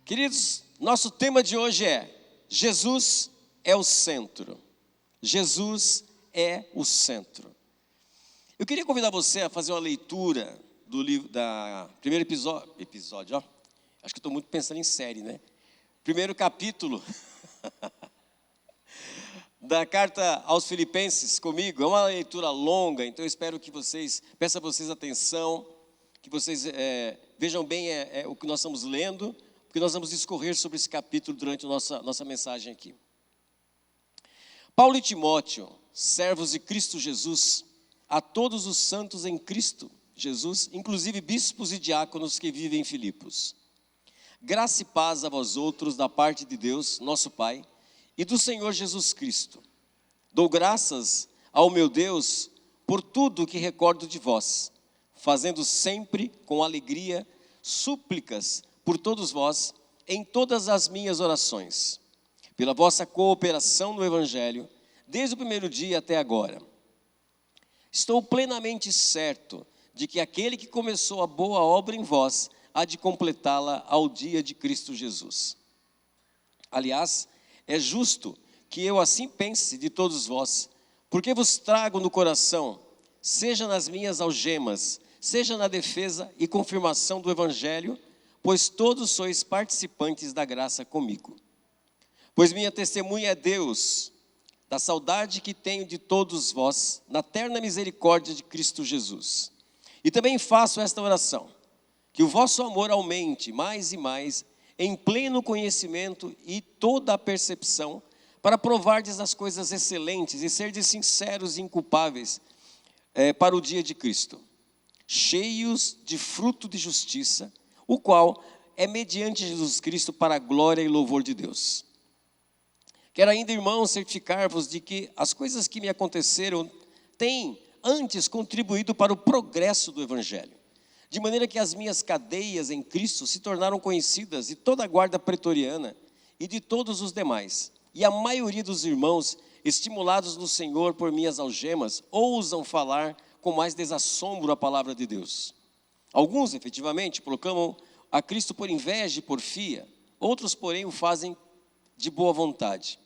Queridos, nosso tema de hoje é Jesus é o centro. Jesus é o centro. Eu queria convidar você a fazer uma leitura do livro, primeiro episódio, ó. Acho que estou muito pensando em série, né? Primeiro capítulo da carta aos Filipenses comigo. É uma leitura longa, então eu espero que peço a vocês atenção, que vocês vejam bem o que nós estamos lendo, porque nós vamos discorrer sobre esse capítulo durante a nossa mensagem aqui. Paulo e Timóteo, servos de Cristo Jesus, a todos os santos em Cristo Jesus, inclusive bispos e diáconos que vivem em Filipos. Graça e paz a vós outros da parte de Deus, nosso Pai, e do Senhor Jesus Cristo. Dou graças ao meu Deus por tudo o que recordo de vós, fazendo sempre com alegria súplicas por todos vós em todas as minhas orações, pela vossa cooperação no Evangelho, desde o primeiro dia até agora. Estou plenamente certo de que aquele que começou a boa obra em vós há de completá-la ao dia de Cristo Jesus. Aliás, é justo que eu assim pense de todos vós, porque vos trago no coração, seja nas minhas algemas, seja na defesa e confirmação do Evangelho, pois todos sois participantes da graça comigo. Pois minha testemunha é Deus, da saudade que tenho de todos vós, na terna misericórdia de Cristo Jesus. E também faço esta oração, que o vosso amor aumente mais e mais, em pleno conhecimento e toda a percepção, para provardes as coisas excelentes e serdes sinceros e inculpáveis para o dia de Cristo, cheios de fruto de justiça, o qual é mediante Jesus Cristo para a glória e louvor de Deus. Quero ainda, irmãos, certificar-vos de que as coisas que me aconteceram têm antes contribuído para o progresso do Evangelho, de maneira que as minhas cadeias em Cristo se tornaram conhecidas de toda a guarda pretoriana e de todos os demais. E a maioria dos irmãos, estimulados no Senhor por minhas algemas, ousam falar com mais desassombro a palavra de Deus. Alguns, efetivamente, proclamam a Cristo por inveja e porfia, outros, porém, o fazem de boa vontade.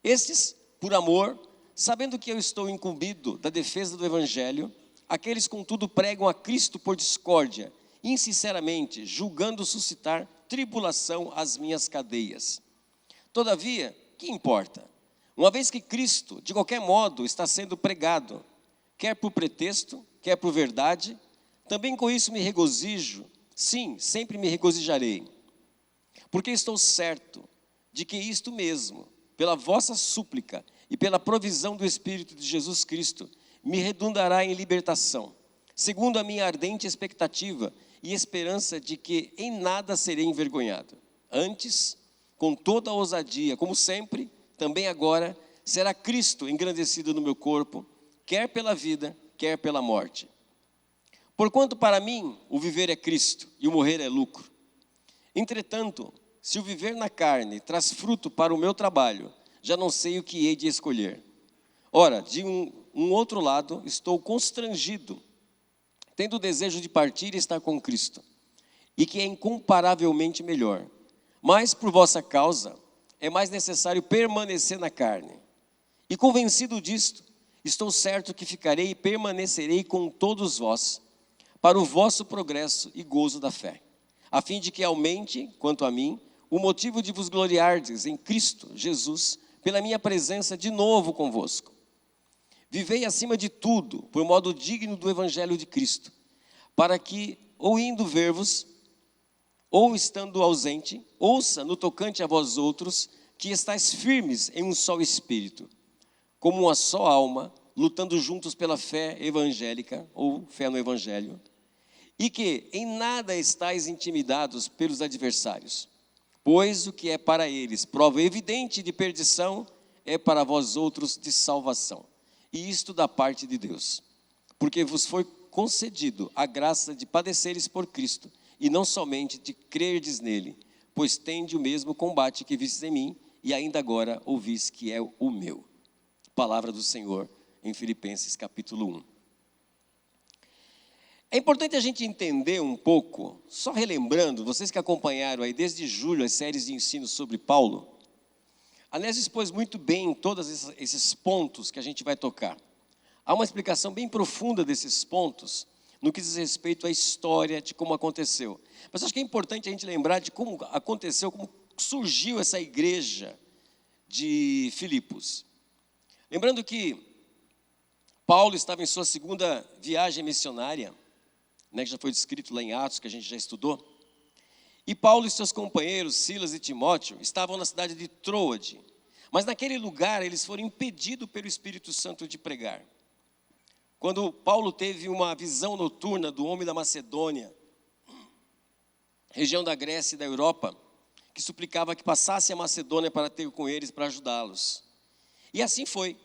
Estes, por amor, sabendo que eu estou incumbido da defesa do Evangelho, aqueles, contudo, pregam a Cristo por discórdia, insinceramente, julgando suscitar tribulação às minhas cadeias. Todavia, que importa? Uma vez que Cristo, de qualquer modo, está sendo pregado, quer por pretexto, quer por verdade, também com isso me regozijo, sim, sempre me regozijarei, porque estou certo de que isto mesmo, pela vossa súplica e pela provisão do Espírito de Jesus Cristo, me redundará em libertação, segundo a minha ardente expectativa e esperança de que em nada serei envergonhado. Antes, com toda a ousadia, como sempre, também agora, será Cristo engrandecido no meu corpo, quer pela vida, quer pela morte. Porquanto para mim o viver é Cristo e o morrer é lucro. Entretanto, se o viver na carne traz fruto para o meu trabalho, já não sei o que hei de escolher. Ora, de um outro lado, estou constrangido, tendo o desejo de partir e estar com Cristo, e que é incomparavelmente melhor. Mas, por vossa causa, é mais necessário permanecer na carne. E convencido disto, estou certo que ficarei e permanecerei com todos vós, para o vosso progresso e gozo da fé, a fim de que aumente, quanto a mim, o motivo de vos gloriardes em Cristo Jesus, pela minha presença de novo convosco. Vivei acima de tudo, por modo digno do Evangelho de Cristo, para que, ou indo ver-vos, ou estando ausente, ouça no tocante a vós outros, que estáis firmes em um só Espírito, como uma só alma, lutando juntos pela fé evangélica, ou fé no Evangelho, e que em nada estáis intimidados pelos adversários, pois o que é para eles prova evidente de perdição, é para vós outros de salvação, e isto da parte de Deus, porque vos foi concedido a graça de padeceres por Cristo, e não somente de crerdes nele, pois tende o mesmo combate que vistes em mim, e ainda agora ouvis que é o meu. Palavra do Senhor em Filipenses capítulo 1. É importante a gente entender um pouco, só relembrando, vocês que acompanharam aí desde julho as séries de ensino sobre Paulo, a Nésio expôs muito bem todos esses pontos que a gente vai tocar. Há uma explicação bem profunda desses pontos, no que diz respeito à história de como aconteceu. Mas acho que é importante a gente lembrar de como aconteceu, como surgiu essa igreja de Filipos. Lembrando que Paulo estava em sua segunda viagem missionária, que já foi descrito lá em Atos, que a gente já estudou. E Paulo e seus companheiros, Silas e Timóteo, estavam na cidade de Troade. Mas naquele lugar eles foram impedidos pelo Espírito Santo de pregar. Quando Paulo teve uma visão noturna do homem da Macedônia, região da Grécia e da Europa, que suplicava que passasse a Macedônia para ter com eles, para ajudá-los. E assim foi.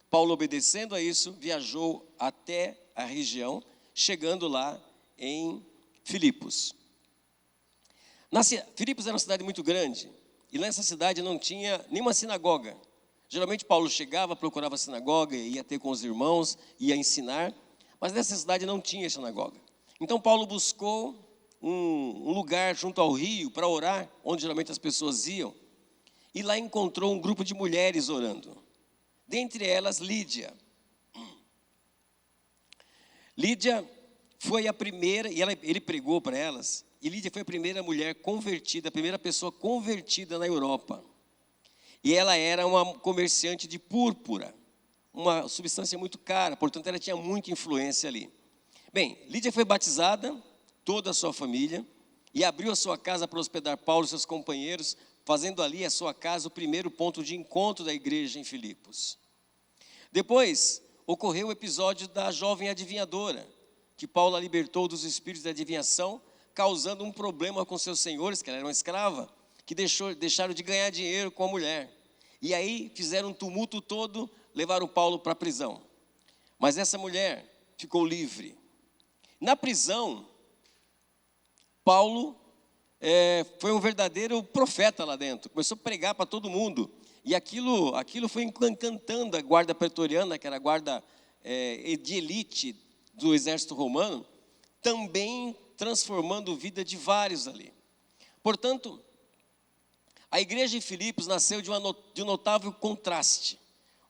Paulo, obedecendo a isso, viajou até a região, chegando lá em Filipos. Filipos era uma cidade muito grande, e nessa cidade não tinha nenhuma sinagoga. Geralmente Paulo chegava, procurava a sinagoga, ia ter com os irmãos, ia ensinar, mas nessa cidade não tinha sinagoga. Então Paulo buscou um lugar junto ao rio para orar, onde geralmente as pessoas iam, e lá encontrou um grupo de mulheres orando. Dentre elas, Lídia. Lídia foi a primeira, e ele pregou para elas, e Lídia foi a primeira mulher convertida, a primeira pessoa convertida na Europa. E ela era uma comerciante de púrpura, uma substância muito cara, portanto ela tinha muita influência ali. Bem, Lídia foi batizada, toda a sua família, e abriu a sua casa para hospedar Paulo e seus companheiros, fazendo ali a sua casa o primeiro ponto de encontro da igreja em Filipos. Depois, ocorreu o episódio da jovem adivinhadora, que Paulo a libertou dos espíritos de adivinhação, causando um problema com seus senhores, que ela era uma escrava, que deixaram de ganhar dinheiro com a mulher. E aí fizeram um tumulto todo, levaram Paulo para a prisão. Mas essa mulher ficou livre. Na prisão, Paulo foi um verdadeiro profeta lá dentro. Começou a pregar para todo mundo. E aquilo foi encantando a guarda pretoriana, que era a guarda de elite do exército romano, também transformando a vida de vários ali. Portanto, a igreja de Filipos nasceu de um notável contraste.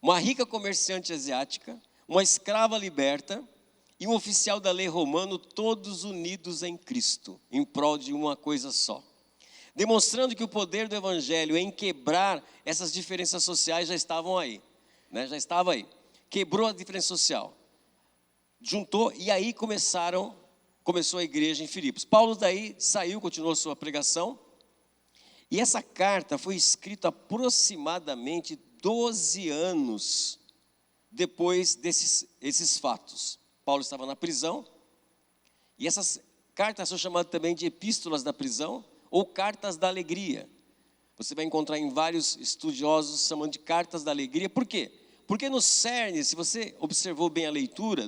Uma rica comerciante asiática, uma escrava liberta e um oficial da lei romano, todos unidos em Cristo, em prol de uma coisa só. Demonstrando que o poder do evangelho em quebrar essas diferenças sociais já estavam aí, já estava aí. Quebrou a diferença social, juntou e aí começou a igreja em Filipos. Paulo daí saiu, continuou sua pregação, e essa carta foi escrita aproximadamente 12 anos depois desses fatos. Paulo estava na prisão, e essas cartas são chamadas também de epístolas da prisão, ou cartas da alegria. Você vai encontrar em vários estudiosos chamando de cartas da alegria. Por quê? Porque no cerne, se você observou bem a leitura,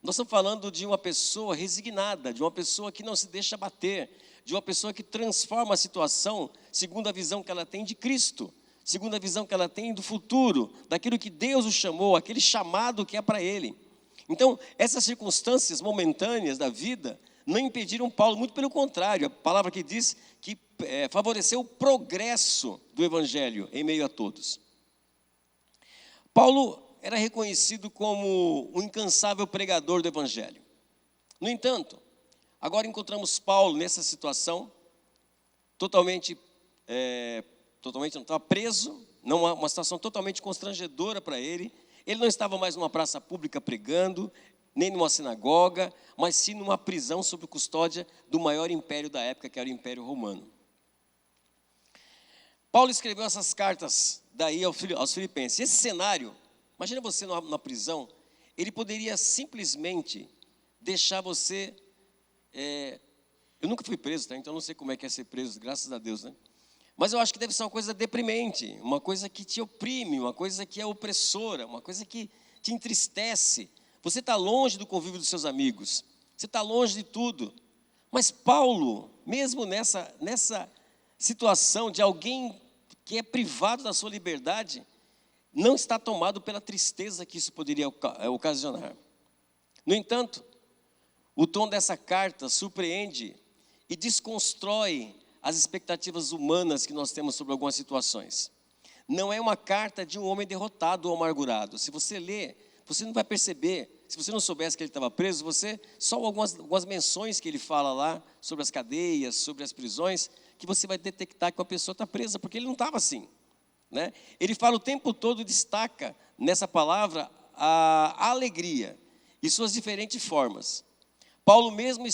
nós estamos falando de uma pessoa resignada, de uma pessoa que não se deixa abater, de uma pessoa que transforma a situação segundo a visão que ela tem de Cristo, segundo a visão que ela tem do futuro, daquilo que Deus o chamou, aquele chamado que é para ele. Então, essas circunstâncias momentâneas da vida não impediram Paulo, muito pelo contrário, a palavra que diz que favoreceu o progresso do evangelho em meio a todos. Paulo era reconhecido como um incansável pregador do evangelho. No entanto, agora encontramos Paulo nessa situação, totalmente não estava preso, uma situação totalmente constrangedora para ele. Ele não estava mais numa praça pública pregando, nem numa sinagoga, mas sim numa prisão sob custódia do maior império da época, que era o Império Romano. Paulo escreveu essas cartas daí aos filipenses. Esse cenário, imagina você na prisão, ele poderia simplesmente deixar você... eu nunca fui preso, tá? Então não sei como é que é ser preso, graças a Deus, né? Mas eu acho que deve ser uma coisa deprimente, uma coisa que te oprime, uma coisa que é opressora, uma coisa que te entristece. Você está longe do convívio dos seus amigos, você está longe de tudo. Mas Paulo, mesmo nessa situação de alguém que é privado da sua liberdade, não está tomado pela tristeza que isso poderia ocasionar. No entanto, O tom dessa carta surpreende e desconstrói as expectativas humanas que nós temos sobre algumas situações. Não é uma carta de um homem derrotado ou amargurado. Se você ler, você não vai perceber. Se você não soubesse que ele estava preso, só algumas menções que ele fala lá sobre as cadeias, sobre as prisões, que você vai detectar que a pessoa está presa, porque ele não estava assim, né? Ele fala o tempo todo, destaca nessa palavra a alegria e suas diferentes formas. Paulo mesmo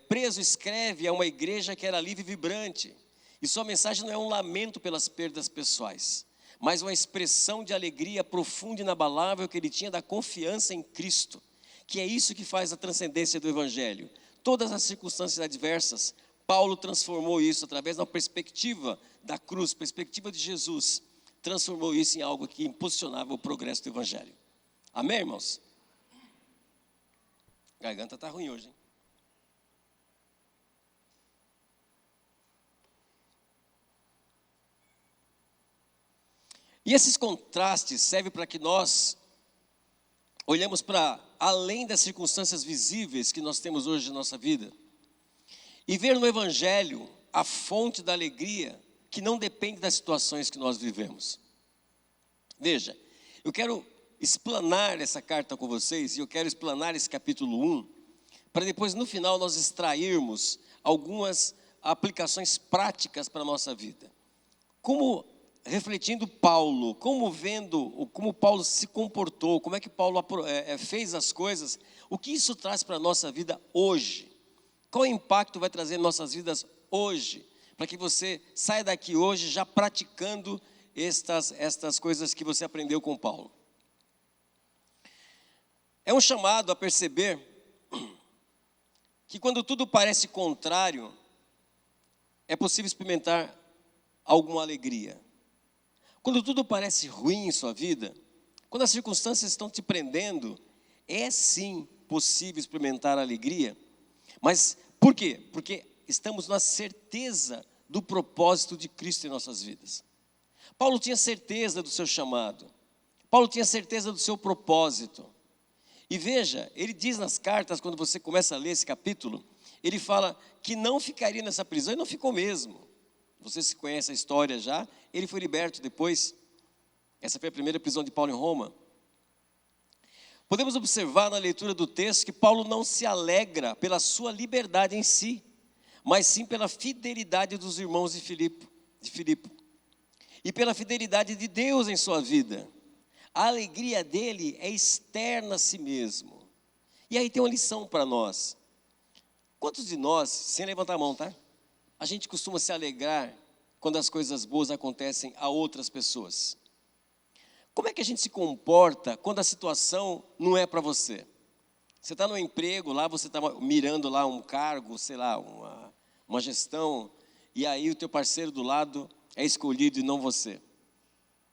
preso escreve a uma igreja que era livre e vibrante, e sua mensagem não é um lamento pelas perdas pessoais, mas uma expressão de alegria profunda e inabalável que ele tinha da confiança em Cristo, que é isso que faz a transcendência do Evangelho. Todas as circunstâncias adversas, Paulo transformou isso através da perspectiva da cruz, perspectiva de Jesus, transformou isso em algo que impulsionava o progresso do Evangelho. Amém, irmãos? A garganta está ruim hoje, hein? E esses contrastes servem para que nós olhemos para além das circunstâncias visíveis que nós temos hoje na nossa vida e ver no Evangelho a fonte da alegria que não depende das situações que nós vivemos. Veja, eu quero explanar essa carta com vocês e eu quero explanar esse capítulo 1 para depois no final nós extrairmos algumas aplicações práticas para a nossa vida. Como refletindo Paulo, como Paulo se comportou, como é que Paulo fez as coisas, o que isso traz para a nossa vida hoje? Qual impacto vai trazer em nossas vidas hoje? Para que você saia daqui hoje já praticando estas coisas que você aprendeu com Paulo. É um chamado a perceber que quando tudo parece contrário, é possível experimentar alguma alegria. Quando tudo parece ruim em sua vida, quando as circunstâncias estão te prendendo, é sim possível experimentar alegria. Mas por quê? Porque estamos na certeza do propósito de Cristo em nossas vidas. Paulo tinha certeza do seu chamado. Paulo tinha certeza do seu propósito. E veja, ele diz nas cartas, quando você começa a ler esse capítulo, ele fala que não ficaria nessa prisão e não ficou mesmo. Você se conhece a história já, ele foi liberto depois. Essa foi a primeira prisão de Paulo em Roma. Podemos observar na leitura do texto que Paulo não se alegra pela sua liberdade em si, mas sim pela fidelidade dos irmãos de Filipe. E pela fidelidade de Deus em sua vida. A alegria dele é externa a si mesmo. E aí tem uma lição para nós. Quantos de nós, sem levantar a mão, tá? A gente costuma se alegrar quando as coisas boas acontecem a outras pessoas. Como é que a gente se comporta quando a situação não é para você? Você está no emprego lá, você está mirando lá um cargo, sei lá, uma gestão, e aí o teu parceiro do lado é escolhido e não você.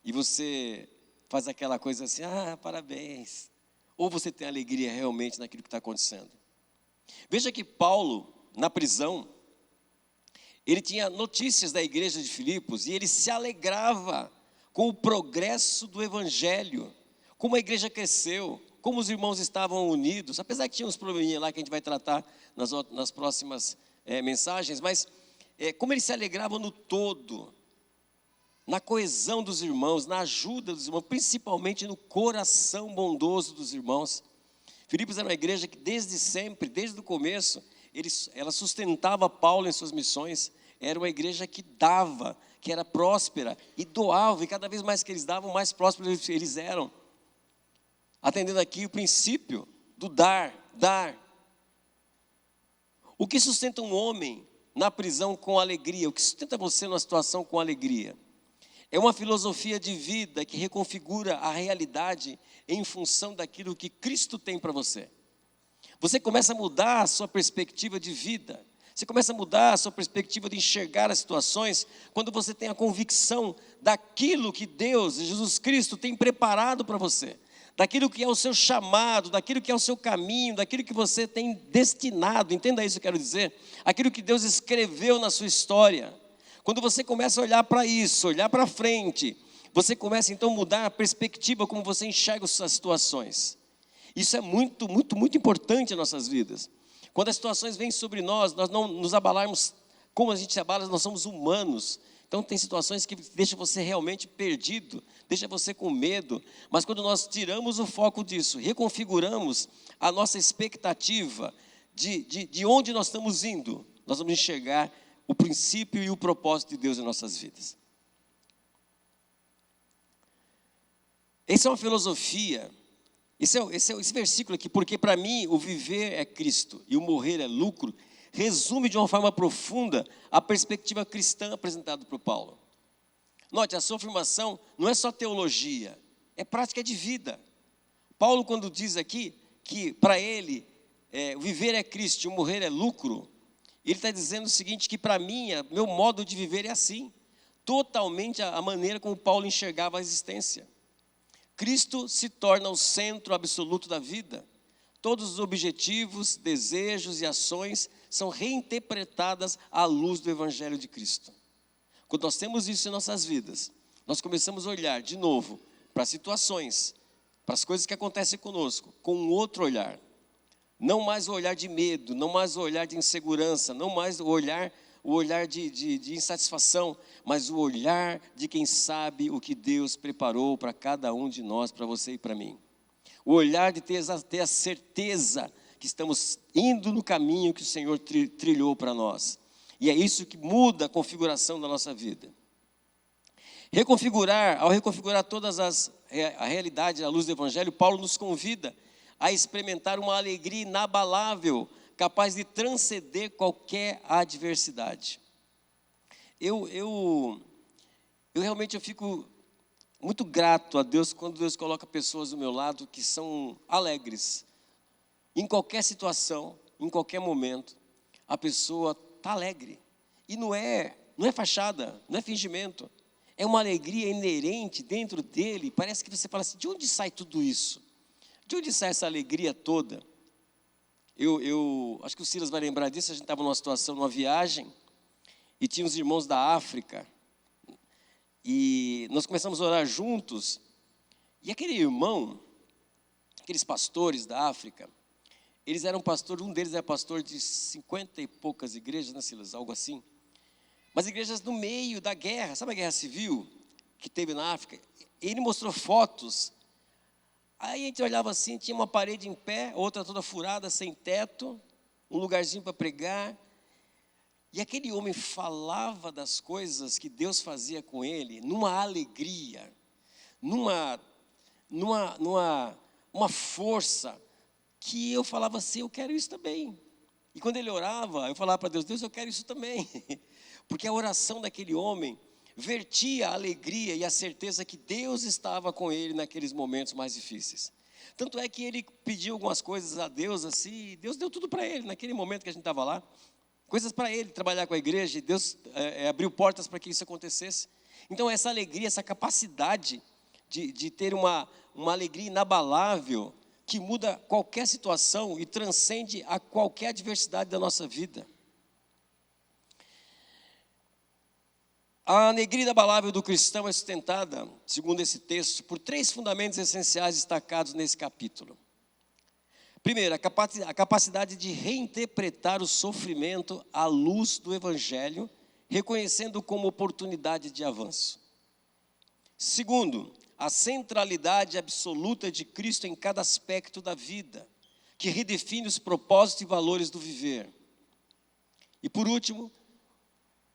E você faz aquela coisa assim, parabéns. Ou você tem alegria realmente naquilo que está acontecendo. Veja que Paulo, na prisão, ele tinha notícias da igreja de Filipos e ele se alegrava com o progresso do Evangelho, como a igreja cresceu, como os irmãos estavam unidos, apesar que tinha uns probleminhas lá que a gente vai tratar nas próximas mensagens, mas como ele se alegrava no todo, na coesão dos irmãos, na ajuda dos irmãos, principalmente no coração bondoso dos irmãos. Filipos era uma igreja que desde sempre, desde o começo, ela sustentava Paulo em suas missões. Era uma igreja que dava, que era próspera e doava, e cada vez mais que eles davam, mais prósperos eles eram. Atendendo aqui o princípio do dar. O que sustenta um homem na prisão com alegria? O que sustenta você numa situação com alegria? É uma filosofia de vida que reconfigura a realidade em função daquilo que Cristo tem para você. Você começa a mudar a sua perspectiva de vida. Você começa a mudar a sua perspectiva de enxergar as situações quando você tem a convicção daquilo que Deus, Jesus Cristo, tem preparado para você. Daquilo que é o seu chamado, daquilo que é o seu caminho, daquilo que você tem destinado. Entenda isso que eu quero dizer. Aquilo que Deus escreveu na sua história. Quando você começa a olhar para isso, olhar para frente, você começa então a mudar a perspectiva como você enxerga as situações. Isso é muito, muito, muito importante em nossas vidas. Quando as situações vêm sobre nós não nos abalarmos como a gente se abala, nós somos humanos. Então tem situações que deixam você realmente perdido, deixa você com medo. Mas quando nós tiramos o foco disso, reconfiguramos a nossa expectativa de onde nós estamos indo, nós vamos enxergar o princípio e o propósito de Deus em nossas vidas. Essa é uma filosofia, esse versículo aqui, porque para mim o viver é Cristo e o morrer é lucro, resume de uma forma profunda a perspectiva cristã apresentada por Paulo. Note, a sua afirmação não é só teologia, é prática de vida. Paulo, quando diz aqui que para ele o viver é Cristo e o morrer é lucro, ele está dizendo o seguinte, que para mim, meu modo de viver é assim, totalmente a maneira como Paulo enxergava a existência. Cristo se torna o centro absoluto da vida. Todos os objetivos, desejos e ações são reinterpretadas à luz do Evangelho de Cristo. Quando nós temos isso em nossas vidas, nós começamos a olhar de novo para as situações, para as coisas que acontecem conosco, com um outro olhar. Não mais o olhar de medo, não mais o olhar de insegurança, não mais o olhar de insatisfação, mas o olhar de quem sabe o que Deus preparou para cada um de nós, para você e para mim. O olhar de ter a certeza que estamos indo no caminho que o Senhor trilhou para nós. E é isso que muda a configuração da nossa vida. Ao reconfigurar a realidade à luz do Evangelho, Paulo nos convida a experimentar uma alegria inabalável, capaz de transcender qualquer adversidade. Eu realmente fico muito grato a Deus quando Deus coloca pessoas do meu lado que são alegres. Em qualquer situação, em qualquer momento, a pessoa está alegre. E não é fachada, não é fingimento. É uma alegria inerente dentro dele. Parece que você fala assim, de onde sai tudo isso? De onde sai essa alegria toda? Eu acho que o Silas vai lembrar disso, a gente estava numa situação, numa viagem, e tinha uns irmãos da África, e nós começamos a orar juntos, e aquele irmão, aqueles pastores da África, eles eram pastores, um deles era pastor de 50 e poucas igrejas, né, Silas? Algo assim. Mas igrejas no meio da guerra, sabe a guerra civil que teve na África? Ele mostrou fotos. Aí a gente olhava assim, tinha uma parede em pé, outra toda furada, sem teto, um lugarzinho para pregar. E aquele homem falava das coisas que Deus fazia com ele, numa alegria, numa força, que eu falava assim, eu quero isso também. E quando ele orava, eu falava para Deus, Deus, eu quero isso também. Porque a oração daquele homem vertia a alegria e a certeza que Deus estava com ele naqueles momentos mais difíceis. Tanto é que ele pediu algumas coisas a Deus assim, e Deus deu tudo para ele naquele momento que a gente estava lá. Coisas para ele trabalhar com a igreja, e Deus abriu portas para que isso acontecesse. Então essa alegria, essa capacidade de ter uma alegria inabalável, que muda qualquer situação e transcende a qualquer adversidade da nossa vida. A alegria inabalável do cristão é sustentada, segundo esse texto, por 3 fundamentos essenciais destacados nesse capítulo. Primeiro, a capacidade de reinterpretar o sofrimento à luz do Evangelho, reconhecendo como oportunidade de avanço. Segundo, a centralidade absoluta de Cristo em cada aspecto da vida, que redefine os propósitos e valores do viver. E por último,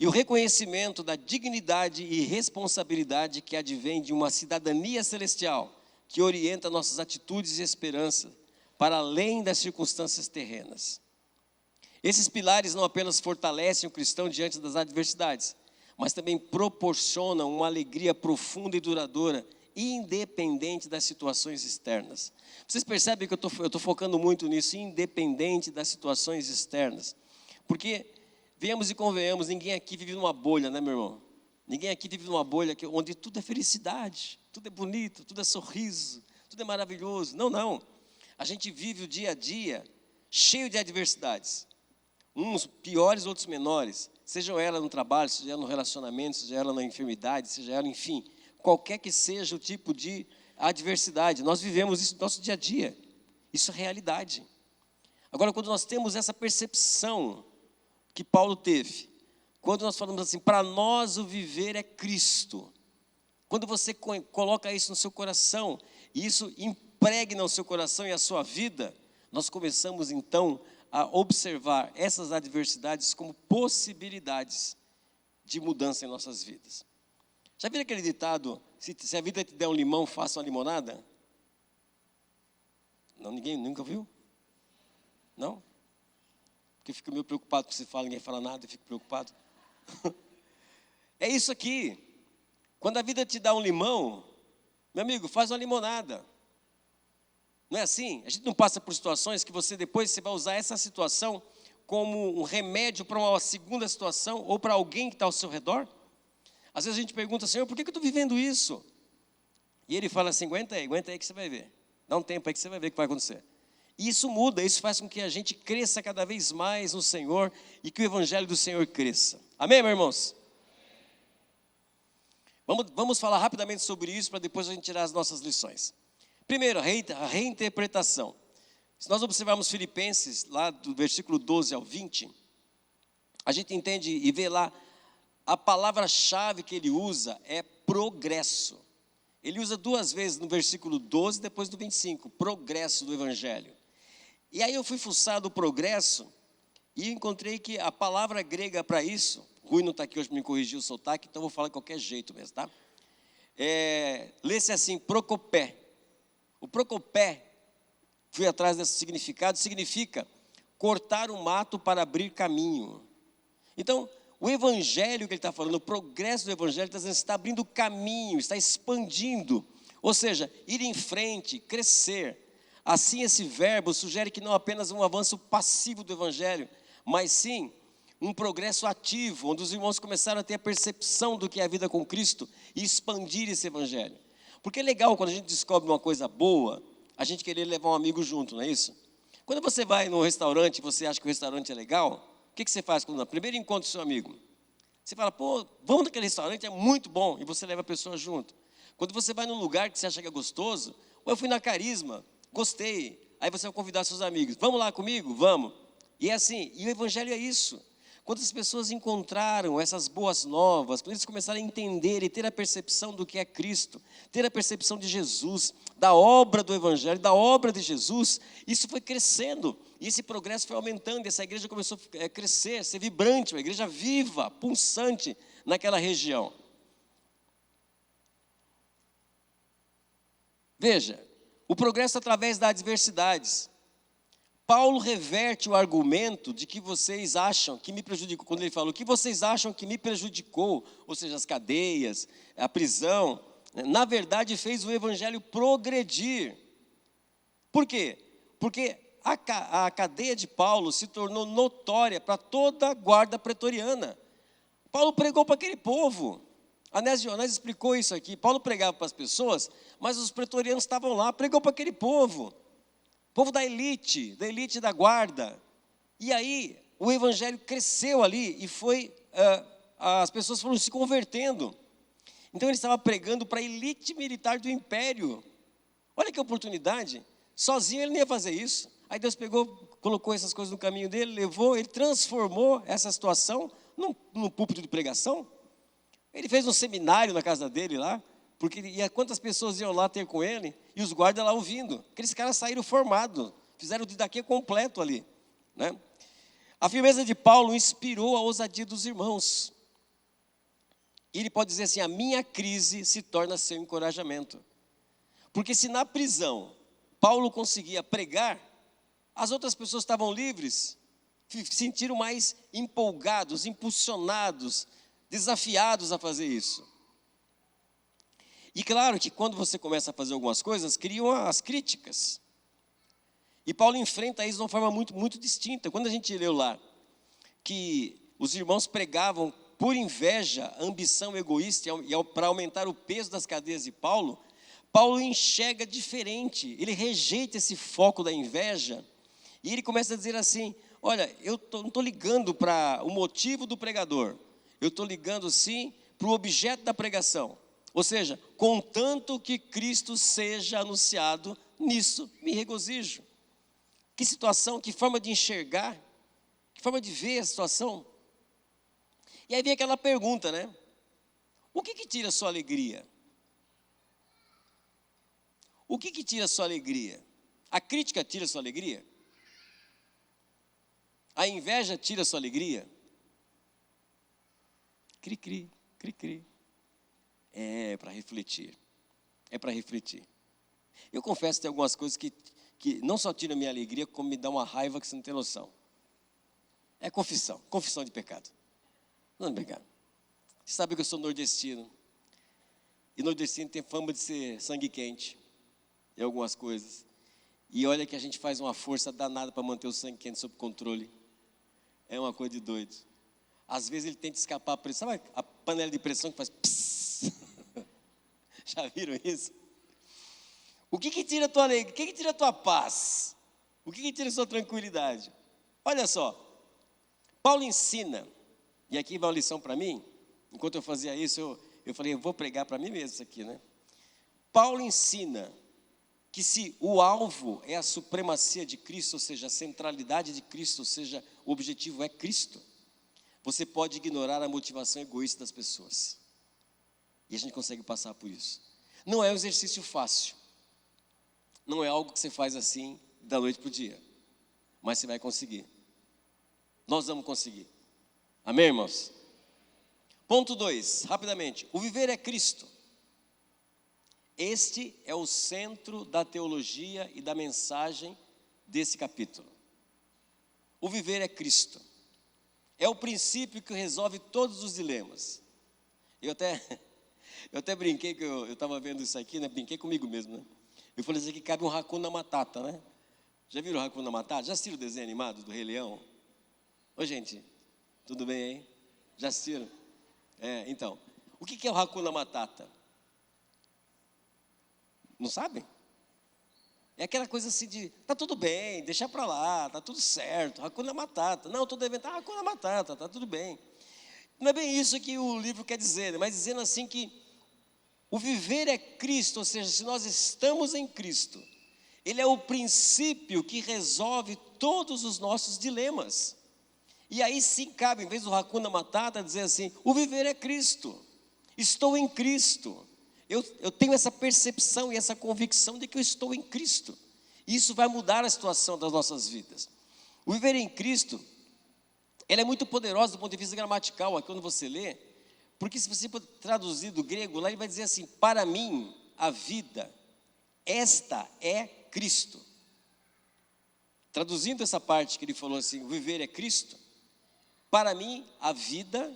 o reconhecimento da dignidade e responsabilidade que advém de uma cidadania celestial, que orienta nossas atitudes e esperanças para além das circunstâncias terrenas. Esses pilares não apenas fortalecem o cristão diante das adversidades, mas também proporcionam uma alegria profunda e duradoura, independente das situações externas. Vocês percebem que eu estou focando muito nisso, independente das situações externas. Porque, venhamos e convenhamos, ninguém aqui vive numa bolha, né, meu irmão? Ninguém aqui vive numa bolha onde tudo é felicidade, tudo é bonito, tudo é sorriso, tudo é maravilhoso. Não. A gente vive o dia a dia cheio de adversidades. Uns piores, outros menores. Seja ela no trabalho, seja ela no relacionamento, seja ela na enfermidade, seja ela, enfim, qualquer que seja o tipo de adversidade. Nós vivemos isso no nosso dia a dia. Isso é realidade. Agora, quando nós temos essa percepção que Paulo teve, quando nós falamos assim, para nós o viver é Cristo, quando você coloca isso no seu coração, e isso impregna o seu coração e a sua vida, nós começamos então a observar essas adversidades como possibilidades de mudança em nossas vidas. Já viram aquele ditado, se a vida te der um limão, faça uma limonada? Não, ninguém nunca viu? Não? Porque eu fico meio preocupado porque você fala, ninguém fala nada, eu fico preocupado. É isso aqui. Quando a vida te dá um limão, meu amigo, faz uma limonada. Não é assim? A gente não passa por situações que depois você vai usar essa situação como um remédio para uma segunda situação ou para alguém que está ao seu redor? Às vezes a gente pergunta, Senhor, por que eu estou vivendo isso? E Ele fala assim, aguenta aí que você vai ver. Dá um tempo aí que você vai ver o que vai acontecer. E isso muda, isso faz com que a gente cresça cada vez mais no Senhor e que o Evangelho do Senhor cresça. Amém, meus irmãos? Vamos falar rapidamente sobre isso para depois a gente tirar as nossas lições. Primeiro, a reinterpretação. Se nós observarmos Filipenses, lá do versículo 12 ao 20, a gente entende e vê lá, a palavra-chave que ele usa é progresso. Ele usa 2 vezes no versículo 12 e depois do 25, progresso do Evangelho. E aí eu fui fuçar do progresso e encontrei que a palavra grega para isso, Rui não está aqui hoje para me corrigir o sotaque, então eu vou falar de qualquer jeito mesmo, tá? Lê-se assim, procopé. O procopé, fui atrás desse significado, significa cortar o mato para abrir caminho. Então, o Evangelho que ele está falando, o progresso do Evangelho, está dizendo que está abrindo caminho, está expandindo. Ou seja, ir em frente, crescer. Assim, esse verbo sugere que não apenas um avanço passivo do Evangelho, mas sim um progresso ativo, onde os irmãos começaram a ter a percepção do que é a vida com Cristo e expandir esse Evangelho. Porque é legal quando a gente descobre uma coisa boa, a gente querer levar um amigo junto, não é isso? Quando você vai num restaurante e você acha que o restaurante é legal, o que você faz quando no primeiro encontro do seu amigo? Você fala, pô, vamos naquele restaurante, é muito bom, e você leva a pessoa junto. Quando você vai num lugar que você acha que é gostoso, ou eu fui na Carisma, gostei, aí você vai convidar seus amigos, vamos lá comigo? Vamos. E é assim, e o Evangelho é isso. Quando as pessoas encontraram essas boas novas, quando eles começaram a entender e ter a percepção do que é Cristo, ter a percepção de Jesus, da obra do Evangelho, da obra de Jesus, isso foi crescendo, e esse progresso foi aumentando, e essa igreja começou a crescer, ser vibrante, uma igreja viva, pulsante naquela região. Veja, o progresso através das adversidades. Paulo reverte o argumento de que vocês acham que me prejudicou, quando ele falou, o que vocês acham que me prejudicou, ou seja, as cadeias, a prisão, na verdade fez o Evangelho progredir. Por quê? Porque a cadeia de Paulo se tornou notória para toda a guarda pretoriana. Paulo pregou para aquele povo. Anésio Dionésio explicou isso aqui. Paulo pregava para as pessoas, mas os pretorianos estavam lá, pregou para aquele povo. Povo da elite da guarda. E aí, o Evangelho cresceu ali e as pessoas foram se convertendo. Então, ele estava pregando para a elite militar do império. Olha que oportunidade. Sozinho ele não ia fazer isso. Aí Deus pegou, colocou essas coisas no caminho dele, levou, ele transformou essa situação num púlpito de pregação. Ele fez um seminário na casa dele lá, porque quantas pessoas iam lá ter com ele, e os guardas lá ouvindo. Aqueles caras saíram formados, fizeram o didaquê completo ali, né? A firmeza de Paulo inspirou a ousadia dos irmãos. E ele pode dizer assim, a minha crise se torna seu encorajamento. Porque se na prisão Paulo conseguia pregar, as outras pessoas estavam livres, se sentiram mais empolgados, impulsionados, desafiados a fazer isso. E claro que quando você começa a fazer algumas coisas, criam as críticas. E Paulo enfrenta isso de uma forma muito, muito distinta. Quando a gente leu lá que os irmãos pregavam por inveja, ambição egoísta e para aumentar o peso das cadeias de Paulo, Paulo enxerga diferente. Ele rejeita esse foco da inveja e ele começa a dizer assim, olha, eu não estou ligando para o motivo do pregador. Eu estou ligando sim para o objeto da pregação. Ou seja, contanto que Cristo seja anunciado, nisso me regozijo. Que situação, que forma de enxergar, que forma de ver a situação. E aí vem aquela pergunta, né? O que tira a sua alegria? O que tira a sua alegria? A crítica tira a sua alegria? A inveja tira a sua alegria? Cri, cri. É para refletir. É para refletir. Eu confesso que tem algumas coisas que não só tiram a minha alegria, como me dá uma raiva que você não tem noção. É confissão de pecado. Não é pecado. Você sabe que eu sou nordestino. E nordestino tem fama de ser sangue quente em algumas coisas. E olha que a gente faz uma força danada para manter o sangue quente sob controle. É uma coisa de doido. Às vezes ele tenta escapar a pressão. Sabe a panela de pressão que faz psss? Já viram isso? O que tira a tua alegria? O que tira a tua paz? O que tira a sua tranquilidade? Olha só. Paulo ensina, e aqui vai uma lição para mim. Enquanto eu fazia isso, eu falei, eu vou pregar para mim mesmo isso aqui, né? Paulo ensina que se o alvo é a supremacia de Cristo, ou seja, a centralidade de Cristo, ou seja, o objetivo é Cristo, você pode ignorar a motivação egoísta das pessoas. E a gente consegue passar por isso. Não é um exercício fácil. Não é algo que você faz assim, da noite para o dia. Mas você vai conseguir. Nós vamos conseguir. Amém, irmãos? Ponto 2, rapidamente. O viver é Cristo. Este é o centro da teologia e da mensagem desse capítulo. O viver é Cristo. É o princípio que resolve todos os dilemas. Eu até brinquei, que eu estava vendo isso aqui, né? Brinquei comigo mesmo, né? Eu falei, isso aqui cabe um Hakuna Matata, né? Já viram o Hakuna Matata? Já assistiram o desenho animado do Rei Leão? Ô, gente, tudo bem aí? Já assistiram? Então, o que é o Hakuna Matata? Não sabem? É aquela coisa assim de, tá tudo bem, deixa para lá, tá tudo certo, Hakuna Matata. Não, estou devendo, Hakuna Matata, tá tudo bem. Não é bem isso que o livro quer dizer, né? Mas dizendo assim que o viver é Cristo, ou seja, se nós estamos em Cristo, Ele é o princípio que resolve todos os nossos dilemas. E aí sim cabe, em vez do Hakuna Matata, dizer assim, o viver é Cristo, estou em Cristo. Eu tenho essa percepção e essa convicção de que eu estou em Cristo. E isso vai mudar a situação das nossas vidas. O viver em Cristo, ele é muito poderoso do ponto de vista gramatical, aqui quando você lê, porque se você traduzir do grego, lá ele vai dizer assim, para mim, a vida, esta é Cristo. Traduzindo essa parte que ele falou assim, o viver é Cristo, para mim, a vida,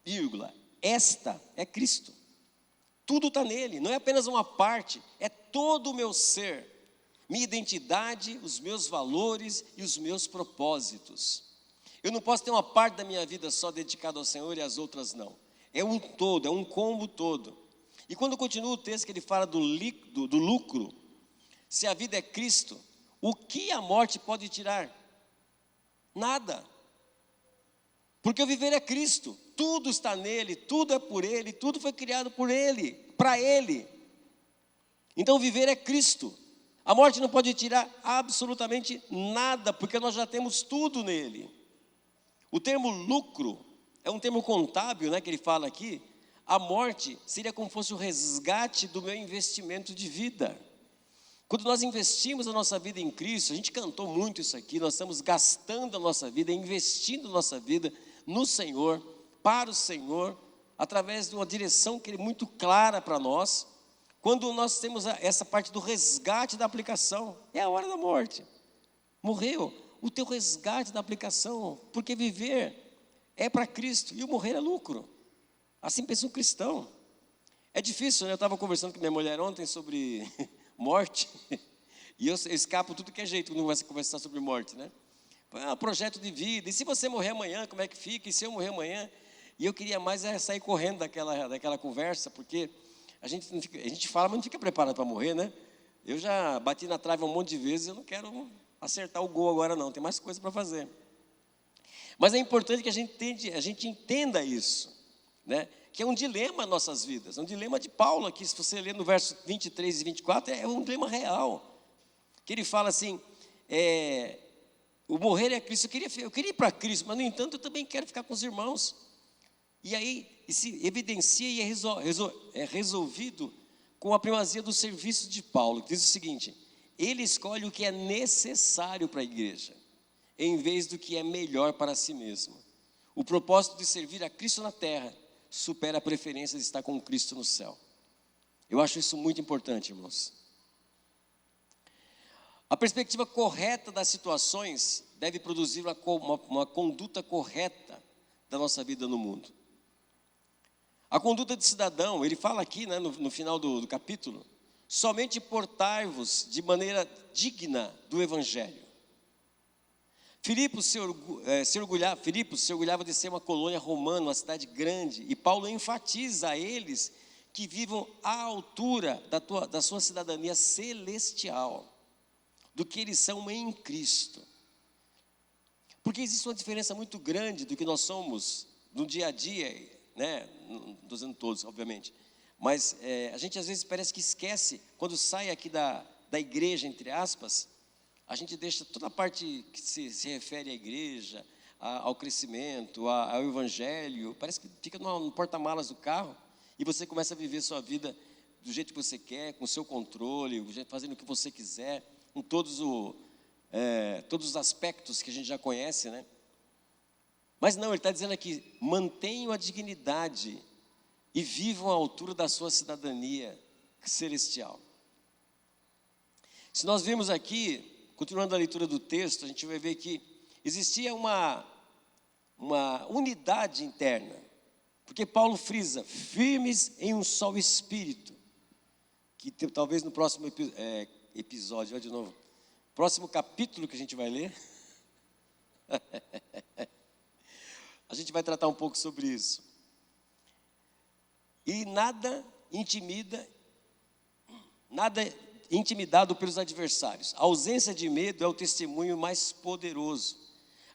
vírgula, esta é Cristo. Tudo está nele, não é apenas uma parte, é todo o meu ser, minha identidade, os meus valores e os meus propósitos. Eu não posso ter uma parte da minha vida só dedicada ao Senhor e as outras não. É um todo, é um combo todo. E quando continua o texto que ele fala do lucro, se a vida é Cristo, o que a morte pode tirar? Nada. Porque o viver é Cristo, tudo está nele, tudo é por ele, tudo foi criado por ele, para ele. Então viver é Cristo. A morte não pode tirar absolutamente nada, porque nós já temos tudo nele. O termo lucro é um termo contábil, né, que ele fala aqui. A morte seria como se fosse o resgate do meu investimento de vida. Quando nós investimos a nossa vida em Cristo, a gente cantou muito isso aqui, nós estamos gastando a nossa vida, investindo a nossa vida no Senhor, para o Senhor, através de uma direção que é muito clara para nós. Quando nós temos essa parte do resgate da aplicação, é a hora da morte. Morreu, o teu resgate da aplicação, porque viver é para Cristo e o morrer é lucro. Assim pensa um cristão. É difícil, né? Eu estava conversando com minha mulher ontem sobre morte, e eu escapo tudo que é jeito quando vai conversar sobre morte, né? Projeto de vida, e se você morrer amanhã, como é que fica? E se eu morrer amanhã? E eu queria mais sair correndo daquela conversa, porque a gente fala, mas não fica preparado para morrer, né? Eu já bati na trave um monte de vezes, eu não quero acertar o gol agora não, tem mais coisa para fazer. Mas é importante que a gente entenda isso, né? Que é um dilema nas nossas vidas, é um dilema de Paulo aqui, se você ler no verso 23 e 24, é um dilema real, que ele fala assim, o morrer é Cristo. Eu queria ir para Cristo, mas no entanto eu também quero ficar com os irmãos. E aí se evidencia e é resolvido com a primazia do serviço de Paulo, que diz o seguinte: ele escolhe o que é necessário para a igreja, em vez do que é melhor para si mesmo. O propósito de servir a Cristo na terra supera a preferência de estar com Cristo no céu. Eu acho isso muito importante, irmãos. A perspectiva correta das situações deve produzir uma conduta correta da nossa vida no mundo. A conduta de cidadão, ele fala aqui, né, no final do capítulo: somente portai-vos de maneira digna do Evangelho. Filipos se orgulhava de ser uma colônia romana, uma cidade grande, e Paulo enfatiza a eles que vivam à altura da sua cidadania celestial, do que eles são em Cristo. Porque existe uma diferença muito grande do que nós somos no dia a dia, né? Não estou dizendo todos, obviamente, mas a gente às vezes parece que esquece, quando sai aqui da igreja, entre aspas, a gente deixa toda a parte que se refere à igreja, ao crescimento, ao evangelho, parece que fica no porta-malas do carro, e você começa a viver sua vida do jeito que você quer, com o seu controle, fazendo o que você quiser, com todos os aspectos que a gente já conhece, né? Mas não, ele está dizendo aqui: mantenham a dignidade e vivam à altura da sua cidadania celestial. Se nós vemos aqui, continuando a leitura do texto, a gente vai ver que existia uma unidade interna, porque Paulo frisa: firmes em um só espírito, que talvez no próximo episódio, olha de novo, próximo capítulo que a gente vai ler, a gente vai tratar um pouco sobre isso. E nada intimidado pelos adversários. A ausência de medo é o testemunho mais poderoso.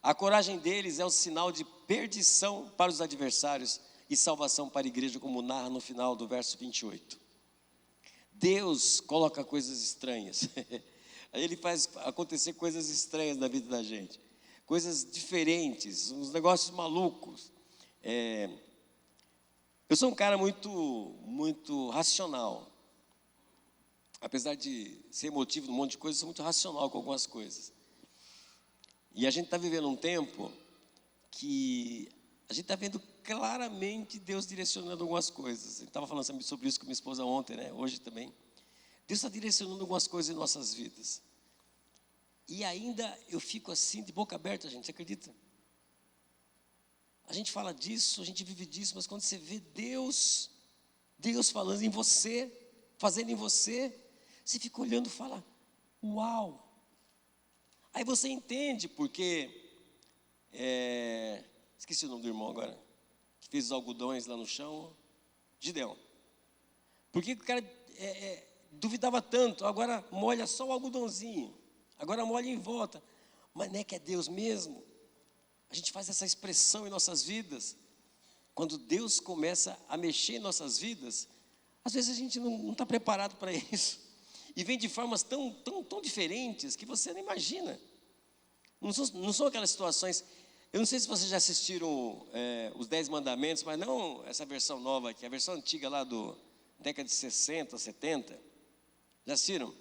A coragem deles é o sinal de perdição para os adversários e salvação para a igreja, como narra no final do verso 28. Deus coloca coisas estranhas. Ele faz acontecer coisas estranhas na vida da gente, coisas diferentes, uns negócios malucos. Eu sou um cara muito racional. Apesar de ser emotivo num monte de coisas, eu sou muito racional com algumas coisas. E a gente está vivendo um tempo que a gente está vendo claramente Deus direcionando algumas coisas. Eu estava falando sobre isso com minha esposa ontem, né? Hoje também. Deus está direcionando algumas coisas em nossas vidas. E ainda eu fico assim, de boca aberta, gente, você acredita? A gente fala disso, a gente vive disso, mas quando você vê Deus falando em você, fazendo em você, você fica olhando e fala: uau! Aí você entende porque, esqueci o nome do irmão agora, que fez os algodões lá no chão, Gideão. Por que o cara duvidava tanto? Agora molha só o algodãozinho, agora molha em volta. Mas não é que é Deus mesmo? A gente faz essa expressão em nossas vidas. Quando Deus começa a mexer em nossas vidas, às vezes a gente não está preparado para isso. E vem de formas tão diferentes que você não imagina. Não são aquelas situações. Eu não sei se vocês já assistiram os 10 Mandamentos, mas não essa versão nova aqui, a versão antiga lá do década de 60, 70. Já assistiram?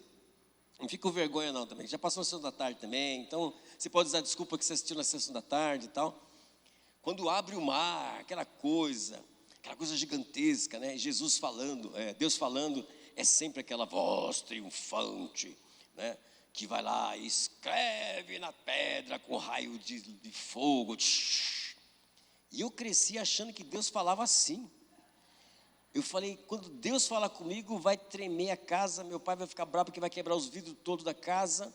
Não fica com vergonha não também, já passou na sessão da tarde também, então você pode usar a desculpa que você assistiu na sessão da tarde e tal. Quando abre o mar, aquela coisa gigantesca, né? Jesus falando, Deus falando, é sempre aquela voz triunfante, né? Que vai lá e escreve na pedra com raio de fogo. E eu cresci achando que Deus falava assim. Eu falei: quando Deus fala comigo, vai tremer a casa, meu pai vai ficar bravo porque vai quebrar os vidros todos da casa,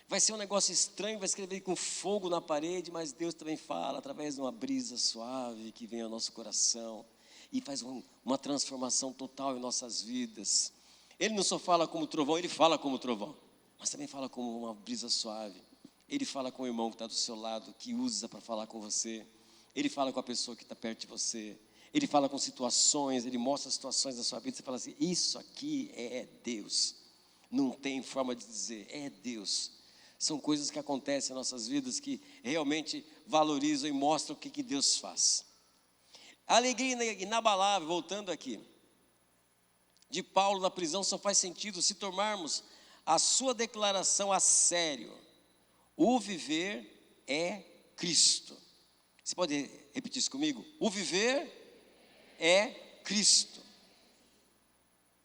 vai ser um negócio estranho, vai escrever com fogo na parede, mas Deus também fala através de uma brisa suave que vem ao nosso coração e faz uma transformação total em nossas vidas. Ele não só fala como trovão, ele fala como trovão, mas também fala como uma brisa suave. Ele fala com o irmão que está do seu lado, que usa para falar com você. Ele fala com a pessoa que está perto de você. Ele fala com situações, ele mostra situações da sua vida. Você fala assim: isso aqui é Deus. Não tem forma de dizer, é Deus. são coisas que acontecem em nossas vidas que realmente valorizam e mostram o que Deus faz. A alegria inabalável, voltando aqui, de Paulo na prisão só faz sentido se tomarmos a sua declaração a sério. O viver é Cristo. Você pode repetir isso comigo? O viver é Cristo.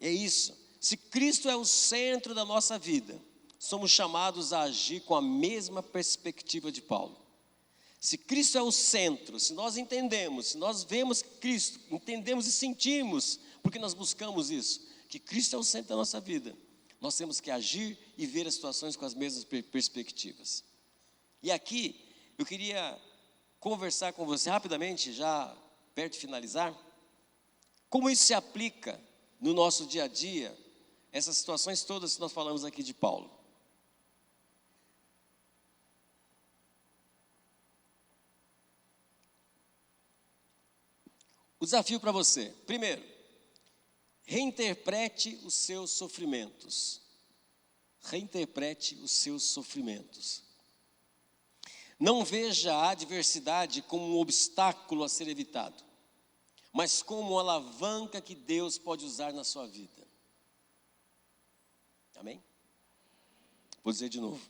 É isso. Se Cristo é o centro da nossa vida, somos chamados a agir com a mesma perspectiva de Paulo. Se Cristo é o centro, se nós entendemos, se nós vemos Cristo, entendemos e sentimos, porque nós buscamos isso, que Cristo é o centro da nossa vida, nós temos que agir e ver as situações com as mesmas perspectivas. E aqui, eu queria conversar com você rapidamente, já perto de finalizar, como isso se aplica no nosso dia a dia, essas situações todas que nós falamos aqui de Paulo. O desafio para você, primeiro, reinterprete os seus sofrimentos. Reinterprete os seus sofrimentos. Não veja a adversidade como um obstáculo a ser evitado, mas como uma alavanca que Deus pode usar na sua vida. Amém? Vou dizer de novo.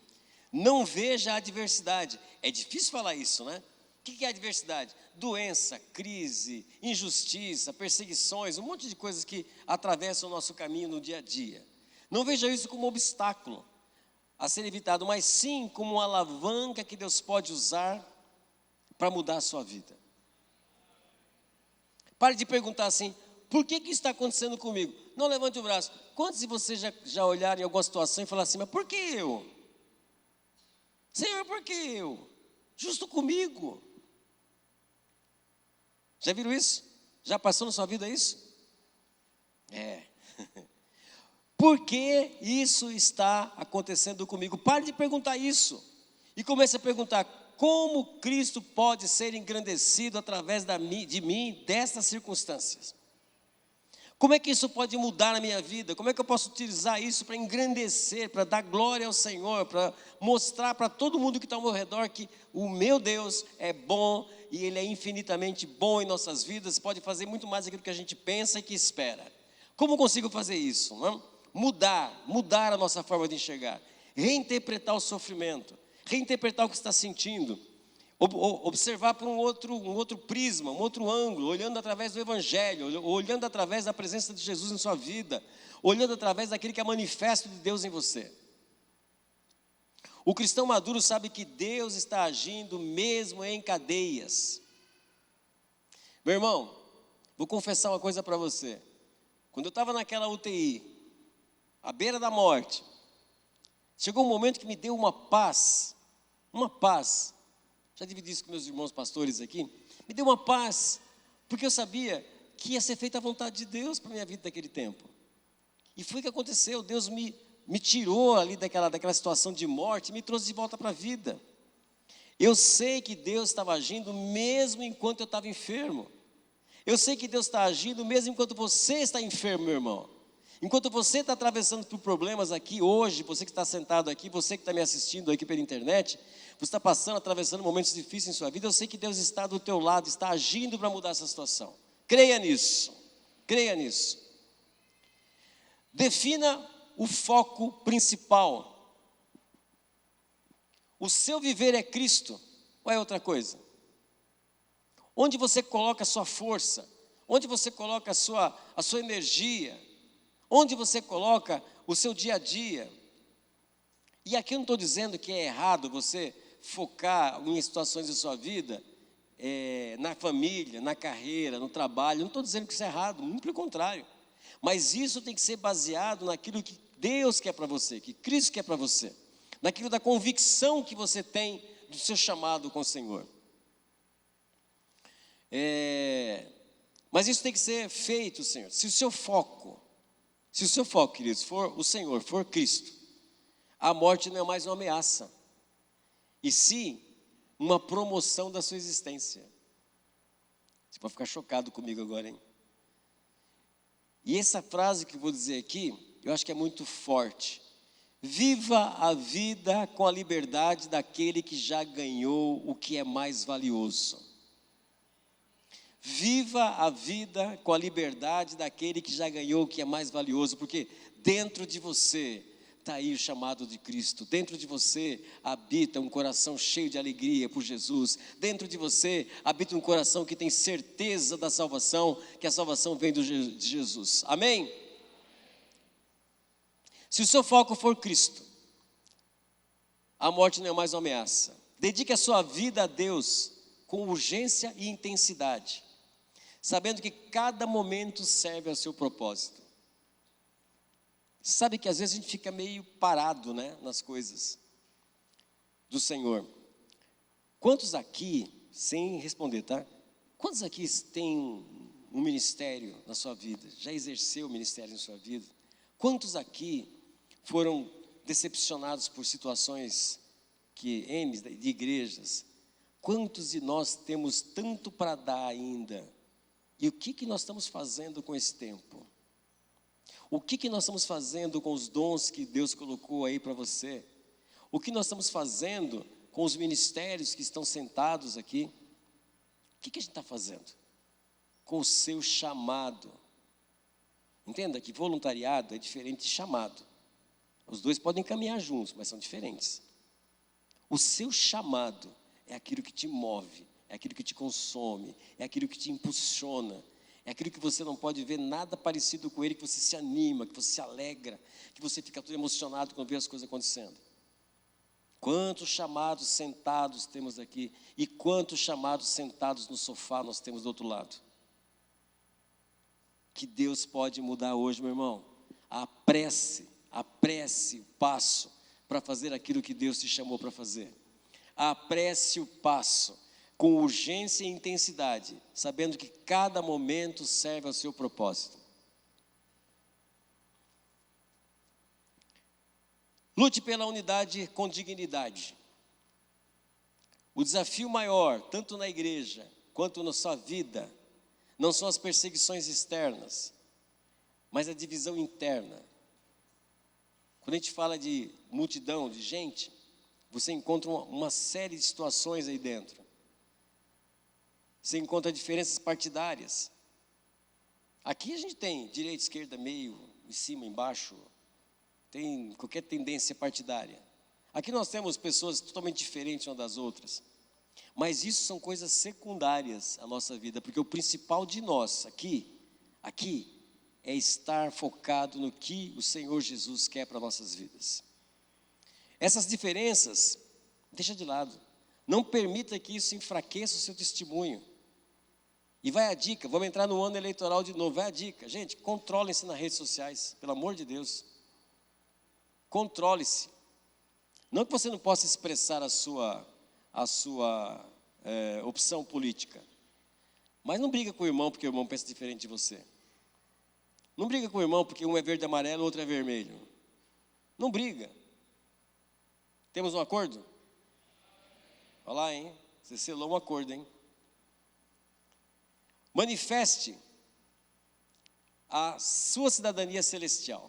Não veja a adversidade. É difícil falar isso, né? O que é adversidade? Doença, crise, injustiça, perseguições, um monte de coisas que atravessam o nosso caminho no dia a dia. Não veja isso como um obstáculo a ser evitado, mas sim como uma alavanca que Deus pode usar para mudar a sua vida. Pare de perguntar assim, por que isso está acontecendo comigo? Não levante o braço. Quantos de vocês já olharam em alguma situação e falaram assim, mas por que eu? Senhor, por que eu? Justo comigo. Já viram isso? Já passou na sua vida isso? É. Por que isso está acontecendo comigo? Pare de perguntar isso. E comece a perguntar, como Cristo pode ser engrandecido através de mim, dessas circunstâncias? Como é que isso pode mudar a minha vida? Como é que eu posso utilizar isso para engrandecer, para dar glória ao Senhor, para mostrar para todo mundo que está ao meu redor que o meu Deus é bom e Ele é infinitamente bom em nossas vidas, pode fazer muito mais daquilo que a gente pensa e que espera. Como consigo fazer isso? Não? Mudar a nossa forma de enxergar, reinterpretar o sofrimento, reinterpretar o que está sentindo, observar por um outro prisma, um outro ângulo, olhando através do Evangelho, olhando através da presença de Jesus em sua vida, olhando através daquele que é manifesto de Deus em você. O cristão maduro sabe que Deus está agindo mesmo em cadeias. Meu irmão, vou confessar uma coisa para você. Quando eu estava naquela UTI, à beira da morte, chegou um momento que me deu uma paz, já dividi isso com meus irmãos pastores aqui, me deu uma paz, porque eu sabia que ia ser feita a vontade de Deus para a minha vida naquele tempo. E foi o que aconteceu, Deus me tirou ali daquela situação de morte, e me trouxe de volta para a vida. Eu sei que Deus estava agindo mesmo enquanto eu estava enfermo. Eu sei que Deus está agindo mesmo enquanto você está enfermo, meu irmão. Enquanto você está atravessando por problemas aqui hoje, você que está sentado aqui, você que está me assistindo aqui pela internet, você está atravessando momentos difíceis em sua vida, eu sei que Deus está do teu lado, está agindo para mudar essa situação. Creia nisso, creia nisso. Defina o foco principal. O seu viver é Cristo, ou é outra coisa? Onde você coloca a sua força? Onde você coloca a sua energia? Onde você coloca o seu dia a dia? E aqui eu não estou dizendo que é errado você focar em situações da sua vida, na família, na carreira, no trabalho. Não estou dizendo que isso é errado, muito pelo contrário. Mas isso tem que ser baseado naquilo que Deus quer para você, que Cristo quer para você. Naquilo da convicção que você tem do seu chamado com o Senhor. Mas isso tem que ser feito, Senhor. Se o seu foco, queridos, for o Senhor, for Cristo, a morte não é mais uma ameaça, e sim uma promoção da sua existência. Você pode ficar chocado comigo agora, hein? E essa frase que eu vou dizer aqui, eu acho que é muito forte. Viva a vida com a liberdade daquele que já ganhou o que é mais valioso. Viva a vida com a liberdade daquele que já ganhou o que é mais valioso, porque dentro de você está aí o chamado de Cristo, dentro de você habita um coração cheio de alegria por Jesus, dentro de você habita um coração que tem certeza da salvação, que a salvação vem de Jesus, amém? Se o seu foco for Cristo, a morte não é mais uma ameaça. Dedique a sua vida a Deus com urgência e intensidade, sabendo que cada momento serve ao seu propósito. Sabe que às vezes a gente fica meio parado, né, nas coisas do Senhor. Quantos aqui, sem responder, tá? Quantos aqui têm um ministério na sua vida? Já exerceu o ministério na sua vida? Quantos aqui foram decepcionados por situações de igrejas? Quantos de nós temos tanto para dar ainda? E o que nós estamos fazendo com esse tempo? O que nós estamos fazendo com os dons que Deus colocou aí para você? O que nós estamos fazendo com os ministérios que estão sentados aqui? O que a gente está fazendo com o seu chamado? Entenda que voluntariado é diferente de chamado. Os dois podem caminhar juntos, mas são diferentes. O seu chamado é aquilo que te move, é aquilo que te consome, é aquilo que te impulsiona, é aquilo que você não pode ver nada parecido com ele, que você se anima, que você se alegra, que você fica todo emocionado quando vê as coisas acontecendo. Quantos chamados sentados temos aqui e quantos chamados sentados no sofá nós temos do outro lado? Que Deus pode mudar hoje, meu irmão. Apresse o passo para fazer aquilo que Deus te chamou para fazer. Apresse o passo com urgência e intensidade, sabendo que cada momento serve ao seu propósito. Lute pela unidade com dignidade. O desafio maior, tanto na igreja quanto na sua vida, não são as perseguições externas, mas a divisão interna. Quando a gente fala de multidão, de gente, você encontra uma série de situações aí dentro. Você encontra diferenças partidárias. Aqui a gente tem direita, esquerda, meio, em cima, embaixo. Tem qualquer tendência partidária. Aqui nós temos pessoas totalmente diferentes umas das outras. Mas isso são coisas secundárias à nossa vida. Porque o principal de nós aqui é estar focado no que o Senhor Jesus quer para nossas vidas. Essas diferenças, deixa de lado. Não permita que isso enfraqueça o seu testemunho. E vai a dica, vamos entrar no ano eleitoral de novo, vai a dica. Gente, controlem-se nas redes sociais, pelo amor de Deus. Controle-se. Não que você não possa expressar a sua opção política. Mas não briga com o irmão porque o irmão pensa diferente de você. Não briga com o irmão porque um é verde e amarelo, o outro é vermelho. Não briga. Temos um acordo? Olha lá, hein? Você selou um acordo, hein? Manifeste a sua cidadania celestial,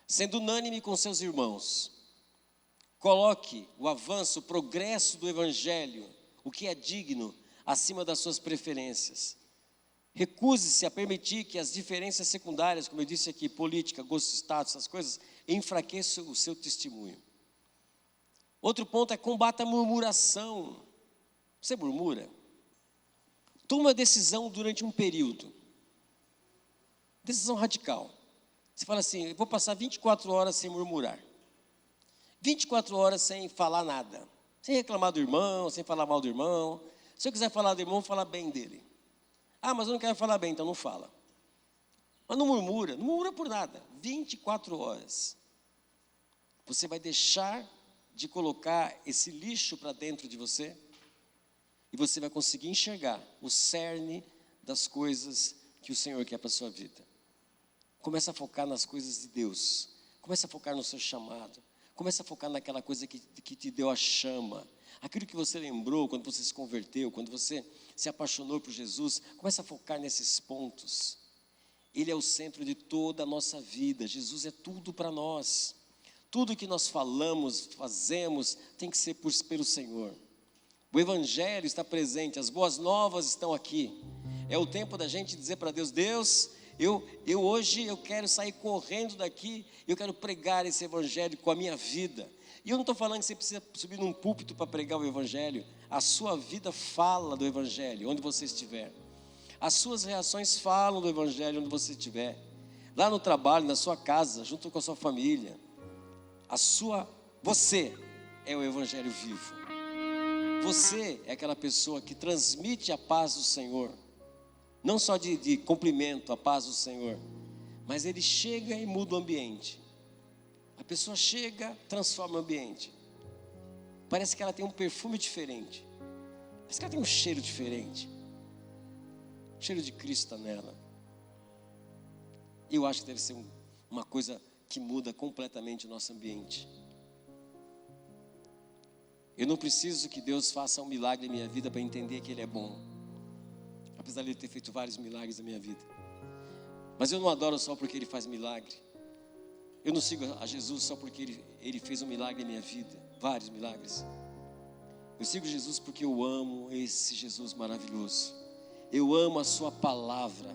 sendo unânime com seus irmãos. Coloque o avanço, o progresso do Evangelho, o que é digno, acima das suas preferências. Recuse-se a permitir que as diferenças secundárias, como eu disse aqui, política, gosto de status, essas coisas, enfraqueçam o seu testemunho. Outro ponto é combata a murmuração. Você murmura? Toma uma decisão durante um período. Decisão radical. Você fala assim, eu vou passar 24 horas sem murmurar. 24 horas sem falar nada. Sem reclamar do irmão, sem falar mal do irmão. Se eu quiser falar do irmão, falar bem dele. Ah, mas eu não quero falar bem, então não fala. Mas não murmura por nada. 24 horas. Você vai deixar de colocar esse lixo para dentro de você e você vai conseguir enxergar o cerne das coisas que o Senhor quer para a sua vida. Começa a focar nas coisas de Deus. Começa a focar no seu chamado. Começa a focar naquela coisa que te deu a chama. Aquilo que você lembrou quando você se converteu, quando você se apaixonou por Jesus. Começa a focar nesses pontos. Ele é o centro de toda a nossa vida. Jesus é tudo para nós. Tudo que nós falamos, fazemos, tem que ser pelo Senhor. O Evangelho está presente, as boas novas estão aqui. É o tempo da gente dizer para Deus: Deus, hoje eu quero sair correndo daqui, eu quero pregar esse Evangelho com a minha vida. E eu não estou falando que você precisa subir num púlpito para pregar o Evangelho. A sua vida fala do Evangelho, onde você estiver. As suas reações falam do Evangelho, onde você estiver. Lá no trabalho, na sua casa, junto com a sua família. Você é o Evangelho vivo. Você é aquela pessoa que transmite a paz do Senhor. Não só de cumprimento, a paz do Senhor. Mas ele chega e muda o ambiente. A pessoa chega, transforma o ambiente. Parece que ela tem um perfume diferente. Parece que ela tem um cheiro diferente. O cheiro de Cristo está nela. Eu acho que deve ser uma coisa que muda completamente o nosso ambiente. Eu não preciso que Deus faça um milagre na minha vida para entender que Ele é bom. Apesar de Ele ter feito vários milagres na minha vida. Mas eu não adoro só porque Ele faz milagre. Eu não sigo a Jesus só porque Ele fez um milagre na minha vida. Vários milagres. Eu sigo Jesus porque eu amo esse Jesus maravilhoso. Eu amo a sua palavra.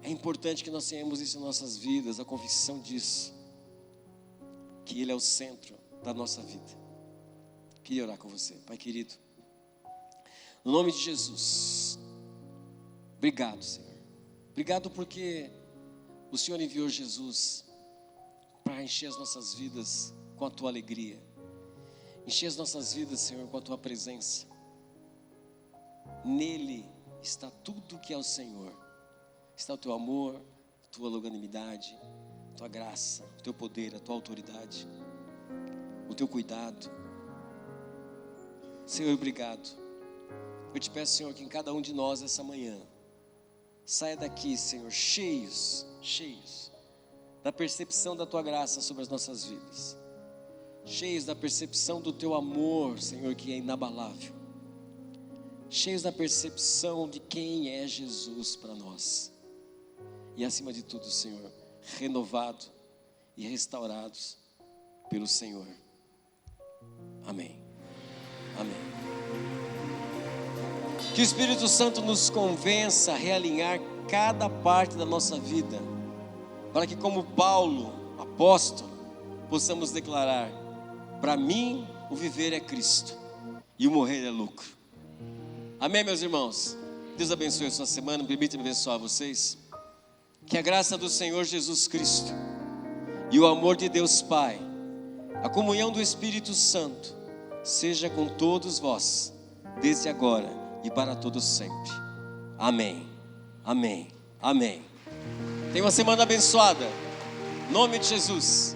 É importante que nós tenhamos isso em nossas vidas, a convicção disso. Que Ele é o centro da nossa vida. Queria orar com você, Pai querido. No nome de Jesus. Obrigado, Senhor. Obrigado porque o Senhor enviou Jesus para encher as nossas vidas com a Tua alegria. Encher as nossas vidas, Senhor, com a Tua presença. Nele está tudo que é o Senhor. Está o Teu amor, a Tua longanimidade, a Tua graça, o Teu poder, a Tua autoridade, o Teu cuidado. Senhor, obrigado. Eu te peço, Senhor, que em cada um de nós essa manhã saia daqui, Senhor, cheios da percepção da Tua graça sobre as nossas vidas. Cheios da percepção do Teu amor, Senhor, que é inabalável. Cheios da percepção de quem é Jesus para nós. E acima de tudo, Senhor, renovado e restaurados pelo Senhor. Amém. Amém. Que o Espírito Santo nos convença a realinhar cada parte da nossa vida, para que, como Paulo, apóstolo, possamos declarar: para mim o viver é Cristo e o morrer é lucro. Amém, meus irmãos? Deus abençoe a sua semana. Permita-me abençoar vocês. Que a graça do Senhor Jesus Cristo e o amor de Deus Pai, a comunhão do Espírito Santo, seja com todos vós, desde agora e para todos sempre. Amém. Amém. Amém. Tenha uma semana abençoada. Em nome de Jesus.